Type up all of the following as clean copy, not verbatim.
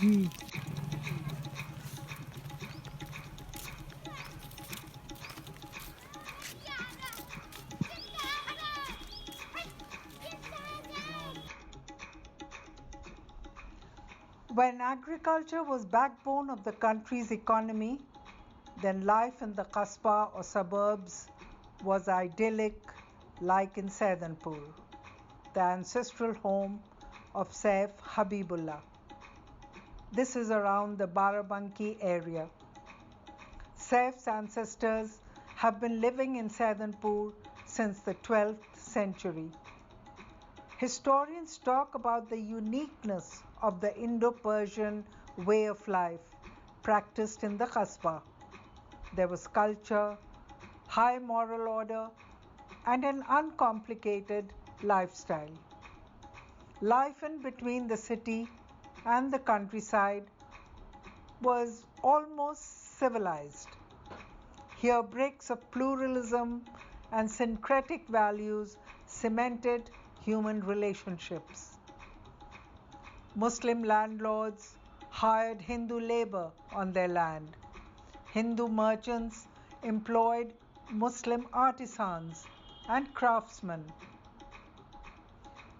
When agriculture was backbone of the country's economy, then life in the Qasba or suburbs was idyllic, like in Saidanpur, the ancestral home of Saif Habibullah. This is around the Barabanki area. Saif's ancestors have been living in Saidanpur since the 12th century. Historians talk about the uniqueness of the Indo-Persian way of life practiced in the Qasba. There was culture, high moral order, and an uncomplicated lifestyle. Life in between the city and the countryside was almost civilized. Here, bricks of pluralism and syncretic values cemented human relationships. Muslim landlords hired Hindu labor on their land. Hindu merchants employed Muslim artisans and craftsmen.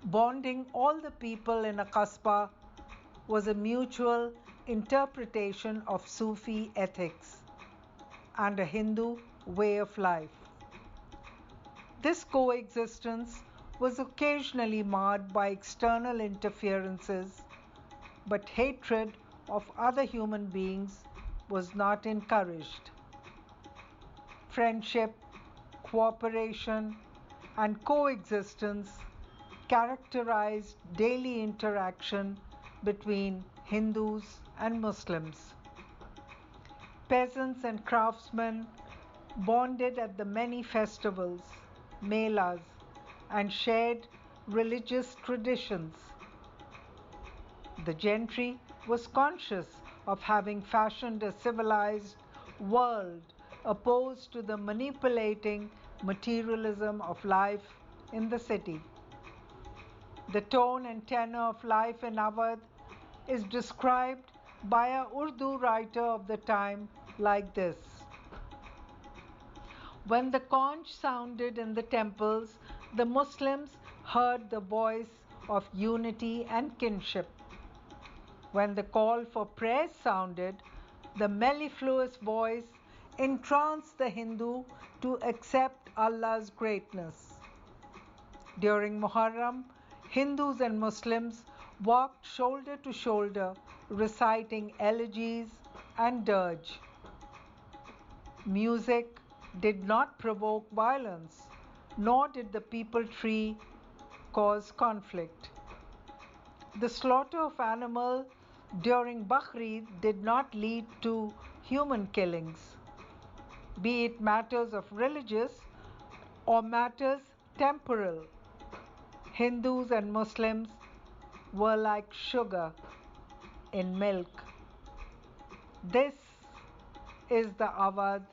Bonding all the people in a Qasba was a mutual interpretation of Sufi ethics and a Hindu way of life. This coexistence was occasionally marred by external interferences, but hatred of other human beings was not encouraged. Friendship, cooperation, and coexistence characterized daily interaction between Hindus and Muslims. Peasants and craftsmen bonded at the many festivals, melas, and shared religious traditions. The gentry was conscious of having fashioned a civilized world opposed to the manipulating materialism of life in the city. The tone and tenor of life in Awadh is described by a Urdu writer of the time like this. When the conch sounded in the temples, the Muslims heard the voice of unity and kinship. When the call for prayer sounded, the mellifluous voice entranced the Hindu to accept Allah's greatness. During Muharram, Hindus and Muslims walked shoulder to shoulder, reciting elegies and dirge. Music did not provoke violence, nor did the people tree cause conflict. The slaughter of animals during Bakrid did not lead to human killings, be it matters of religious or matters temporal. Hindus and Muslims were like sugar in milk. This is the Awadh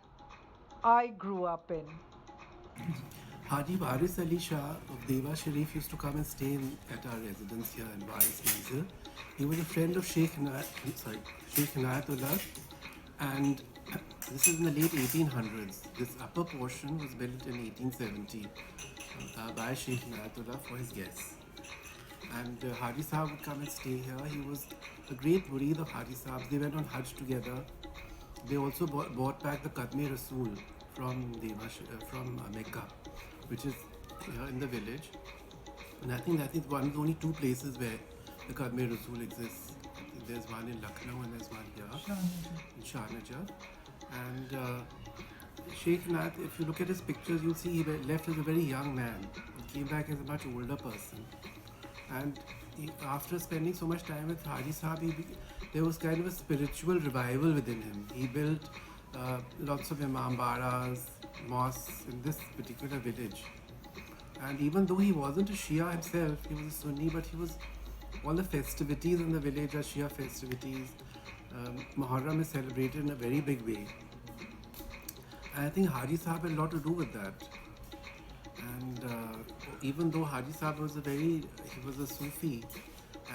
I grew up in. Haji Waris Ali Shah of Deva Sharif used to come and stay at our residence here in Waris Manzil. He was a friend of Sheikh Inayatullah, and this is in the late 1800s. This upper portion was built in 1870 by Sheikh Inayatullah for his guests. And Haji Sahab would come and stay here. He was a great murid of Haji Sahab. They went on Hajj together. They also bought back the Qadme Rasool from Mecca, which is here in the village. And I think one of the only two places where the Qadme Rasool exists. There's one in Lucknow and there's one here in Shahnajar. And Sheikh Nath, if you look at his pictures, you'll see he left as a very young man. He came back as a much older person. And after spending so much time with Haji Sahab, there was kind of a spiritual revival within him. He built lots of Imam Baras, mosques in this particular village. And even though he wasn't a Shia himself, he was a Sunni, but all the festivities in the village are Shia festivities. Muharram is celebrated in a very big way. And I think Haji Sahab had a lot to do with that. And even though Haji Sahab was he was a Sufi,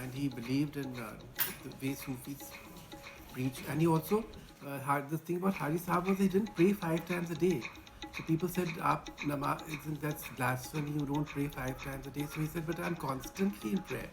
and he believed in the way Sufis preach. And he also had this thing about Hari Sahib was he didn't pray 5 times a day. So people said, isn't that's blasphemy? You don't pray 5 times a day. So he said, but I'm constantly in prayer.